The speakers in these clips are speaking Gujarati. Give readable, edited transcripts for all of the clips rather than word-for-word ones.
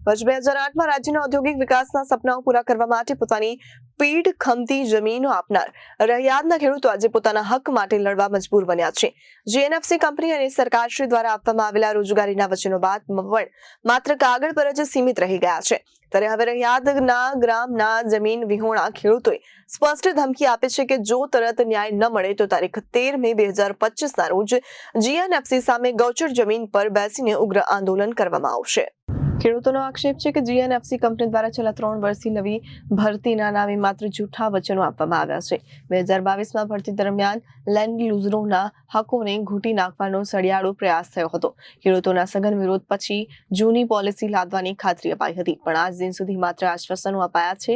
વર્ષ 2008માં રાજ્યના ઔદ્યોગિક વિકાસના સપનાઓ પૂરા કરવા માટે પોતાની પીઠ ખમતી જમીનો આપનાર રહિયાદના ખેડૂતો આજે પોતાના હક માટે લડવા મજબૂર બન્યા છે। જીએનએફસી કંપની અને સરકારશ્રી દ્વારા આપવામાં આવેલા રોજગારીના વચનો બાદ પણ માત્ર કાગળ પર જ સીમિત રહી ગયા છે। ત્યારે હવે રહિયાદના ગ્રામના જમીન વિહોણા ખેડૂતોએ સ્પષ્ટ ધમકી આપી છે કે જો તરત ન્યાય ન મળે તો તારીખ 13 મે 2025ના રોજ જીએનએફસી સામે ગૌચર જમીન પર બેસીને ઉગ્ર આંદોલન કરવામાં આવશે। ખેડૂતોનો આક્ષેપ છે કે જીએનએફસી કંપની દ્વારા છેલ્લા 3 વર્ષથી નવી ભરતીના નામે માત્ર જૂઠા વચનો આપવામાં આવ્યા છે। 2022માં ભરતી દરમિયાન લેન્ડ યુઝરોના હકોને ઘૂંટી નાખવાનો સળિયાળો પ્રયાસ થયો હતો। ખેડૂતોના સઘન વિરોધ પછી જૂની પોલિસી લાદવાની ખાતરી અપાઈ હતી, પણ આજ દિન સુધી માત્ર આશ્વાસનો અપાયા છે,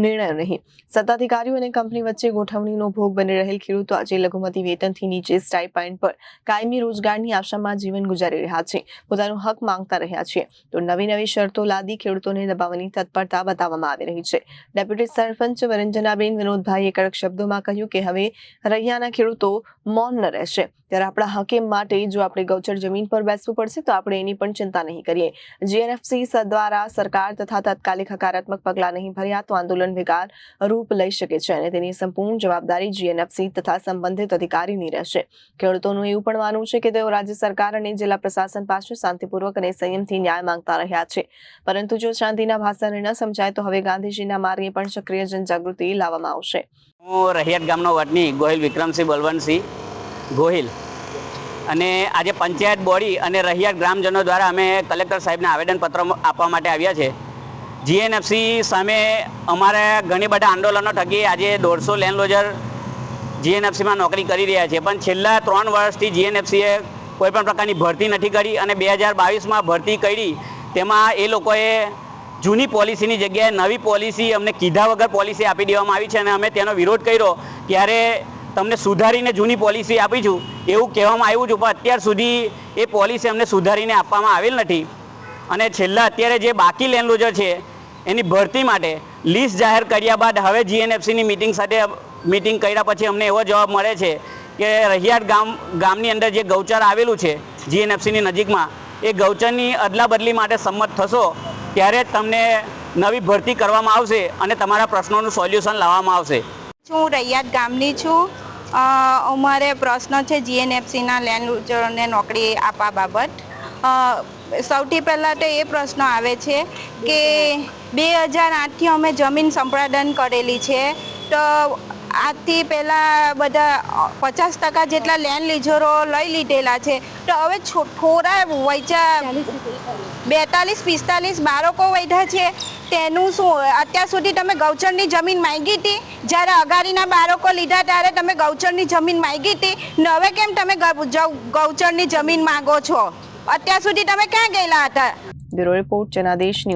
નિર્ણય નહીં। સત્તાધિકારીઓ અને કંપની વચ્ચે ગોઠવણીનો ભોગ બની રહેલ ખેડૂતો આજે લઘુમતી વેતનથી નીચે સ્ટાઇપેન્ડ પર કાયમી રોજગારની આશામાં જીવન ગુજારી રહ્યા છે, પોતાનો હક માંગતા રહ્યા છે। તો નવી શરતો લાદી ખેડૂતોને દબાવવાની તત્પરતા બતાવવામાં આવી રહી છે। ડેપ્યુટી સરપંચ વરંજનાબેન વિનોદભાઈએ કડક શબ્દોમાં કહ્યું કે હવે રહિયાના ખેડૂતો મૌન ન રહેશે। ત્યારે આપણા હકે માટે જો આપણે ગૌચર જમીન પર બેસવું પડશે તો આપણે એની પણ ચિંતા નહીં કરીએ। જીએનએફસી દ્વારા સરકાર તથા તાત્કાલિક હકારાત્મક પગલાં નહીં ભર્યા તો આંદોલન વિકરાળ રૂપ લઈ શકે છે અને તેની સંપૂર્ણ જવાબદારી જીએનએફસી તથા સંબંધિત અધિકારીની રહેશે। ખેડૂતોનું એવું પણ માનવું છે કે તેઓ રાજ્ય સરકાર અને જિલ્લા પ્રશાસન પાસે શાંતિપૂર્વક અને સંયમથી ન્યાય માંગતા રહ્યા છે, પરંતુ જો શાંતિના ભાષાને ન સમજાય તો હવે ગાંધીજીના માર્ગે પણ સક્રિય જનજાગૃતિ લાવવામાં આવશે। હું રહિયાદ ગામનો વતની ગોહિલ વિક્રમસિંહ બલવંતસિંહ ગોહિલ અને આજે પંચાયત બોડી અને રહિયાદ ગ્રામજનો દ્વારા અમે કલેક્ટર સાહેબને આવેદનપત્ર આપવા માટે આવ્યા છે। જીએનએફસી સામે અમારે ઘણી બધા આંદોલનો થકી આજે 150 લેન્ડ લોજર જીએનએફસીમાં નોકરી કરી રહ્યા છે, પણ છેલ્લા 3 વર્ષથી જીએનએફસીએ કોઈપણ પ્રકારની ભરતી નથી કરી અને 2022માં ભરતી કરી તેમાં એ લોકોએ જૂની પોલિસીની જગ્યાએ નવી પોલિસી અમને કીધા વગર પોલિસી આપી દેવામાં આવી છે અને અમે તેનો વિરોધ કર્યો ત્યારે તમને સુધારીને જૂની પોલિસી આપીશું એવું કહેવામાં આવ્યું છે, પણ અત્યાર સુધી એ પોલિસી અમને સુધારીને આપવામાં આવેલ નથી અને છેલ્લા અત્યારે જે બાકી લેન્ડ લોજર છે એની ભરતી માટે લિસ્ટ જાહેર કર્યા બાદ હવે જીએનએફસીની મિટિંગ કર્યા પછી અમને એવો જવાબ મળે છે કે રહિયાદ ગામની અંદર જે ગૌચર આવેલું છે જીએનએફસીની નજીકમાં એ ગૌચરની અદલા બદલી માટે સંમત થશો ત્યારે જ તમને નવી ભરતી કરવામાં આવશે અને તમારા પ્રશ્નોનું સોલ્યુશન લાવવામાં આવશે। હું રહિયાદ ગામની છું। અમારે પ્રશ્ન છે જીએનએફસીના લેન્ડ યુઝરોને નોકરી આપવા બાબત। સૌથી પહેલાં તો એ પ્રશ્ન આવે છે કે 2008થી અમે જમીન સંપાદન કરેલી છે, તો આજથી પહેલાં બધા 50% જેટલા લેન્ડ લીઝરો લઈ લીધેલા છે, તો હવે થોડા વૈચા 42-45 બાળકો વૈધા છે, તેનું શું? અત્યાર સુધી તમે ગૌચરની જમીન માંગી હતી, જ્યારે અગાડીના બાળકો લીધા ત્યારે તમે ગૌચરની જમીન માંગી હતી, ને હવે કેમ તમે ગૌચરની જમીન માંગો છો? અત્યાર સુધી તમે ક્યાં ગયેલા હતા? Bureau report Janadesh news.